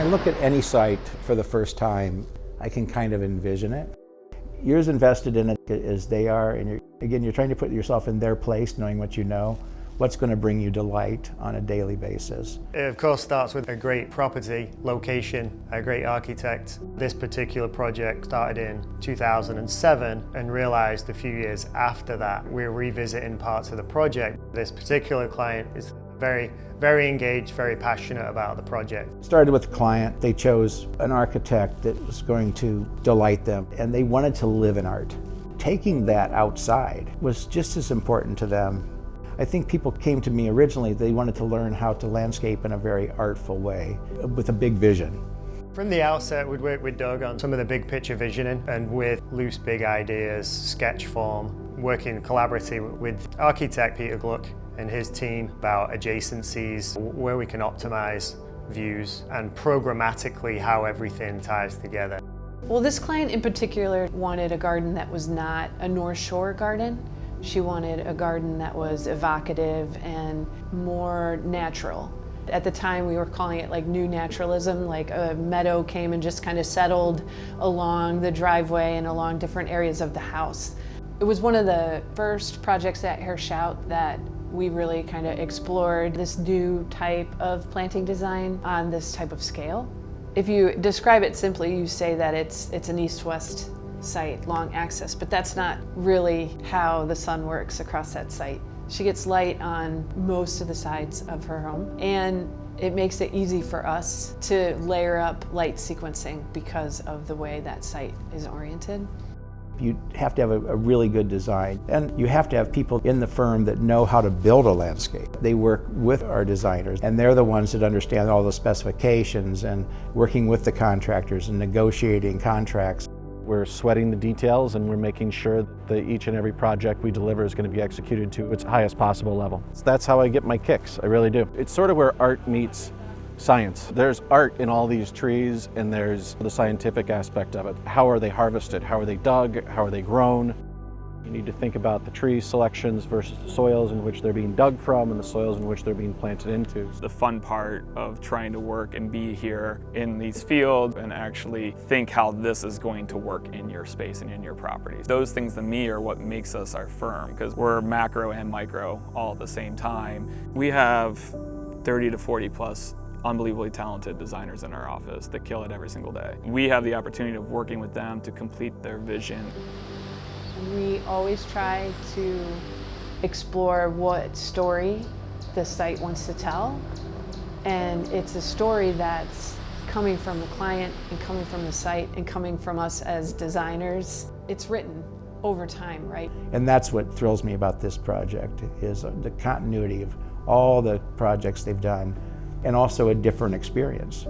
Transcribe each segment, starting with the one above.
I look at any site for the first time, I can kind of envision it. You're as invested in it as they are, and you're trying to put yourself in their place, knowing what you know, what's going to bring you delight on a daily basis. It of course starts with a great property, location, a great architect. This particular project started in 2007 and realized a few years after that we're revisiting parts of the project. This particular client is very engaged, very passionate about the project. Started with the client. They chose an architect that was going to delight them, and they wanted to live in art. Taking that outside was just as important to them. I think people came to me originally, they wanted to learn how to landscape in a very artful way, with a big vision. From the outset, we'd worked with Doug on some of the big picture visioning and with loose big ideas, sketch form, working collaboratively with architect Peter Gluck and his team about adjacencies, where we can optimize views, and programmatically how everything ties together. Well, this client in particular wanted a garden that was not a North Shore garden. She wanted a garden that was evocative and more natural. At the time, we were calling it like new naturalism, like a meadow came and just kind of settled along the driveway and along different areas of the house. It was one of the first projects at Hershout that we really kind of explored this new type of planting design on this type of scale. If you describe it simply, you say that it's an east-west site, long axis, but that's not really how the sun works across that site. She gets light on most of the sides of her home, and it makes it easy for us to layer up light sequencing because of the way that site is oriented. You have to have a really good design, and you have to have people in the firm that know how to build a landscape. They work with our designers, and they're the ones that understand all the specifications and working with the contractors and negotiating contracts. We're sweating the details, and we're making sure that each and every project we deliver is going to be executed to its highest possible level. So that's how I get my kicks, I really do. It's sort of where art meets science. There's art in all these trees, and there's the scientific aspect of it. How are they harvested? How are they dug? How are they grown? You need to think about the tree selections versus the soils in which they're being dug from and the soils in which they're being planted into. The fun part of trying to work and be here in these fields and actually think how this is going to work in your space and in your property. Those things to me are what makes us our firm, because we're macro and micro all at the same time. We have 30 to 40 plus unbelievably talented designers in our office that kill it every single day. We have the opportunity of working with them to complete their vision. We always try to explore what story the site wants to tell, and it's a story that's coming from the client and coming from the site and coming from us as designers. It's written over time, right? And that's what thrills me about this project, is the continuity of all the projects they've done, and also a different experience.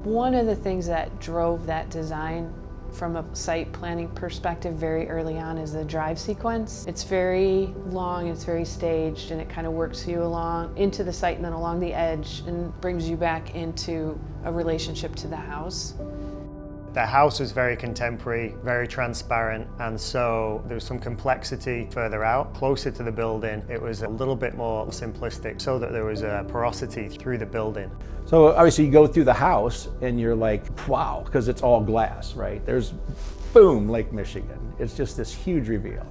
One of the things that drove that design from a site planning perspective very early on is the drive sequence. It's very long, it's very staged, and it kind of works you along into the site and then along the edge and brings you back into a relationship to the house. The house was very contemporary, very transparent, and so there was some complexity further out. Closer to the building, it was a little bit more simplistic, so that there was a porosity through the building. So obviously you go through the house and you're like, wow, because it's all glass, right? There's, boom, Lake Michigan. It's just this huge reveal.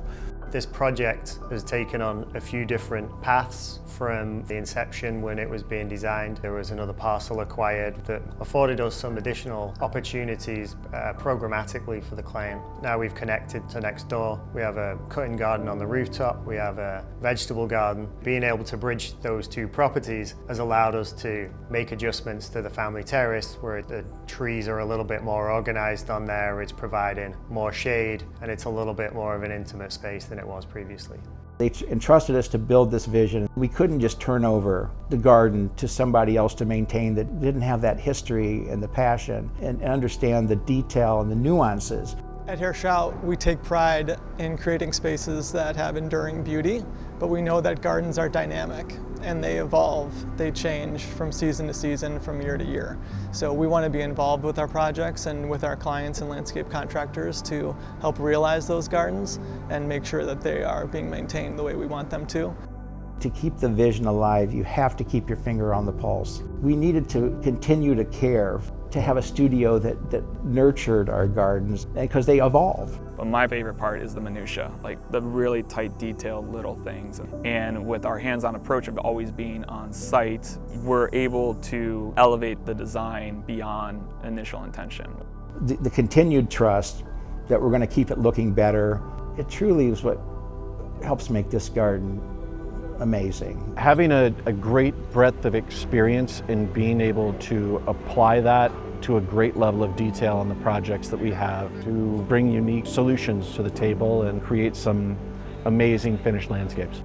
This project has taken on a few different paths from the inception when it was being designed. There was another parcel acquired that afforded us some additional opportunities programmatically for the client. Now we've connected to next door. We have a cutting garden on the rooftop. We have a vegetable garden. Being able to bridge those two properties has allowed us to make adjustments to the family terrace, where the trees are a little bit more organized on there. It's providing more shade, and it's a little bit more of an intimate space than it was previously. They entrusted us to build this vision. We couldn't just turn over the garden to somebody else to maintain that didn't have that history and the passion and understand the detail and the nuances. At Hershout, we take pride in creating spaces that have enduring beauty, but we know that gardens are dynamic and they evolve, they change from season to season, from year to year. So we want to be involved with our projects and with our clients and landscape contractors to help realize those gardens and make sure that they are being maintained the way we want them to. To keep the vision alive, you have to keep your finger on the pulse. We needed to continue to care to have a studio that nurtured our gardens because they evolve. But my favorite part is the minutia, like the really tight, detailed little things. And with our hands-on approach of always being on site, we're able to elevate the design beyond initial intention. The continued trust that we're going to keep it looking better, it truly is what helps make this garden amazing. Having a great breadth of experience in being able to apply that to a great level of detail on the projects that we have, to bring unique solutions to the table and create some amazing finished landscapes.